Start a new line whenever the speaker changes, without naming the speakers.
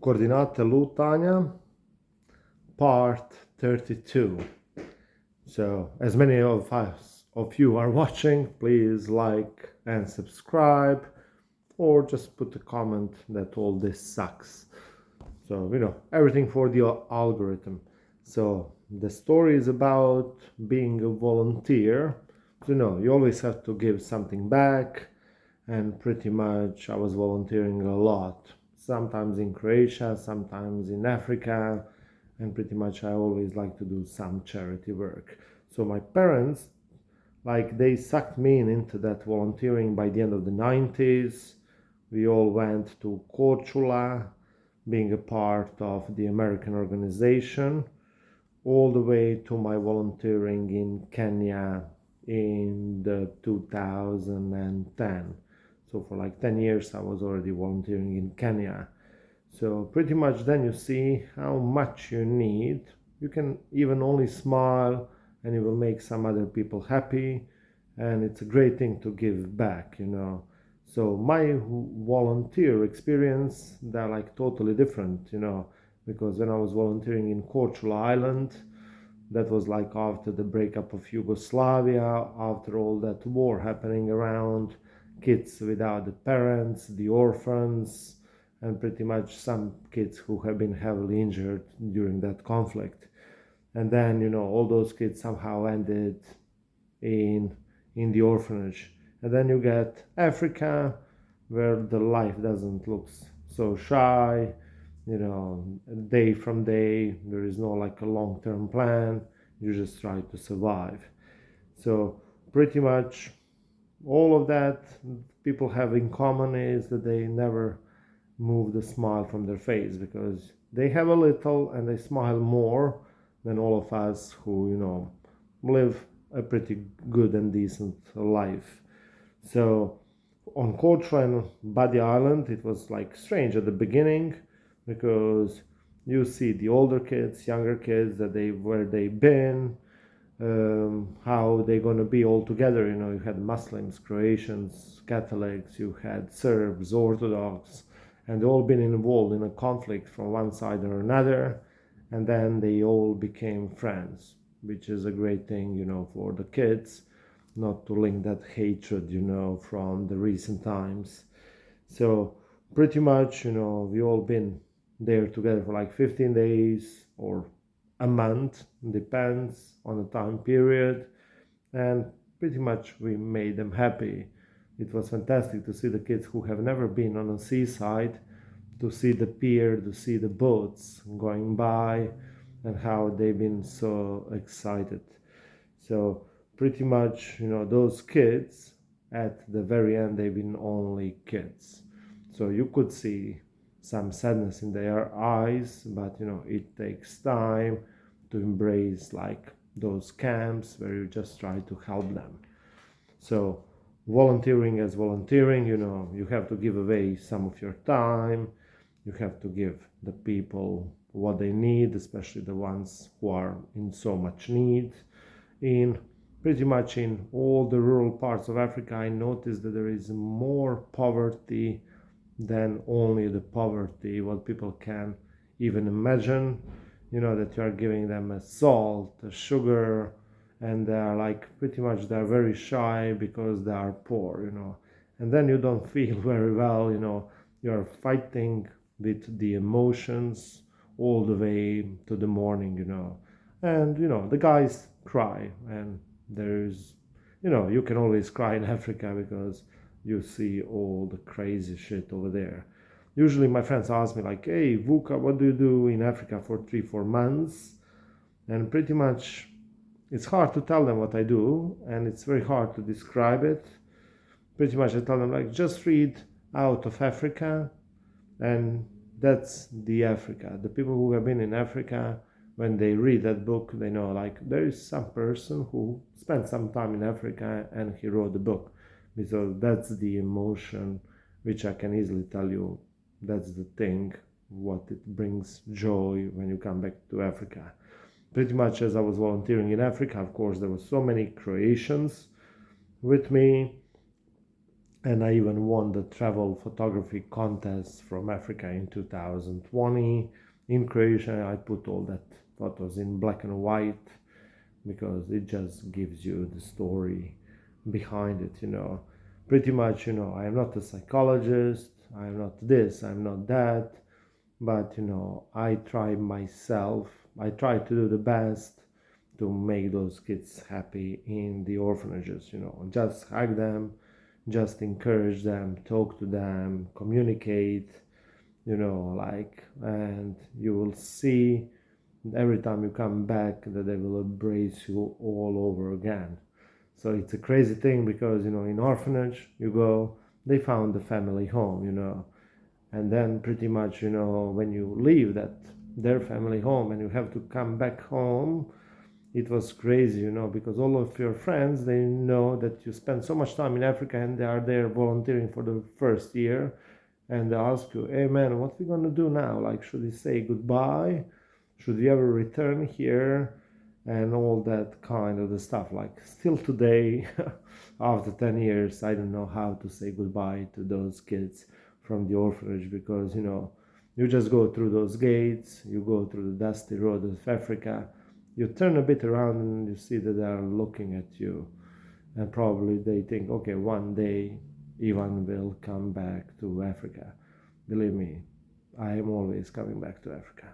Koordinate lutanja, part 32. So, as many of you are watching, please like and subscribe, or just put a comment that all this sucks. So, everything for the algorithm. So, the story is about being a volunteer. So, you always have to give something back, and pretty much I was volunteering a lot. Sometimes in Croatia, sometimes in Africa, and pretty much I always like to do some charity work. So my parents, they sucked me into that volunteering by the end of the 90s. We all went to Korčula, being a part of the American organization, all the way to my volunteering in Kenya in the 2010. So for 10 years I was already volunteering in Kenya. So pretty much then you see how much you need. You can even only smile and you will make some other people happy, and it's a great thing to give back. So my volunteer experience, they're totally different, because when I was volunteering in Korčula Island, that was after the breakup of Yugoslavia, after all that war happening around, kids without the parents, the orphans, and pretty much some kids who have been heavily injured during that conflict. And then, all those kids somehow ended in the orphanage. And then you get Africa, where the life doesn't look so shy, day from day, there is no a long-term plan, you just try to survive. So pretty much all of that people have in common is that they never move the smile from their face, because they have a little and they smile more than all of us who live a pretty good and decent life. So on Korčula and Badi Island, it was strange at the beginning, because you see the older kids, younger kids, where they've been, how they're gonna be all together. You had Muslims, Croatians, Catholics, you had Serbs, Orthodox, and they all been involved in a conflict from one side or another, and then they all became friends, which is a great thing, for the kids, not to link that hatred, from the recent times. So pretty much, we all been there together for 15 days or a month, depends on the time period, and pretty much we made them happy. It was fantastic to see the kids who have never been on a seaside, to see the pier, to see the boats going by, and how they've been so excited. So pretty much, those kids at the very end, they've been only kids. So you could see some sadness in their eyes, but it takes time to embrace those camps where you just try to help them. So volunteering as volunteering, you have to give away some of your time, you have to give the people what they need, especially the ones who are in so much need. In pretty much in all the rural parts of Africa, I noticed that there is more poverty than only the poverty what people can even imagine. That you are giving them a salt, a sugar, and they are pretty much they're very shy because they are poor. And then you don't feel very well. You're fighting with the emotions all the way to the morning. And the guys cry, and there's you can always cry in Africa because you see all the crazy shit over there. Usually my friends ask me hey Vuka, what do you do in Africa for 3-4 months? And pretty much it's hard to tell them what I do, and it's very hard to describe it. Pretty much I tell them just read Out of Africa, and that's the Africa. The people who have been in Africa, when they read that book, they know there is some person who spent some time in Africa and he wrote the book, because that's the emotion which I can easily tell you. That's the thing what it brings joy when you come back to Africa. Pretty much as I was volunteering in Africa, of course there were so many Croatians with me, And I even won the travel photography contest from Africa in 2020 in Croatia. I put all that photos in black and white because it just gives you the story behind it, you know. Pretty much, you know, I am not a psychologist, I'm not this, I'm not that, but you know, I try myself, I try to do the best to make those kids happy in the orphanages, you know, just hug them, just encourage them, talk to them, communicate, you know, like, and you will see every time you come back that they will embrace you all over again. So it's a crazy thing because, you know, in orphanage you go, they found the family home, you know, and then pretty much, you know, when you leave that their family home and you have to come back home, it was crazy, you know, because all of your friends, they know that you spend so much time in Africa and they are there volunteering for the first year, and they ask you, hey man, what we gonna do now? Like, should we say goodbye? Should we ever return here? And all that kind of the stuff. Like, still today, after 10 years, I don't know how to say goodbye to those kids from the orphanage because, you know, you just go through those gates, you go through the dusty road of Africa, you turn a bit around and you see that they are looking at you, and probably they think, okay, one day Ivan will come back to Africa. Believe me, I am always coming back to Africa.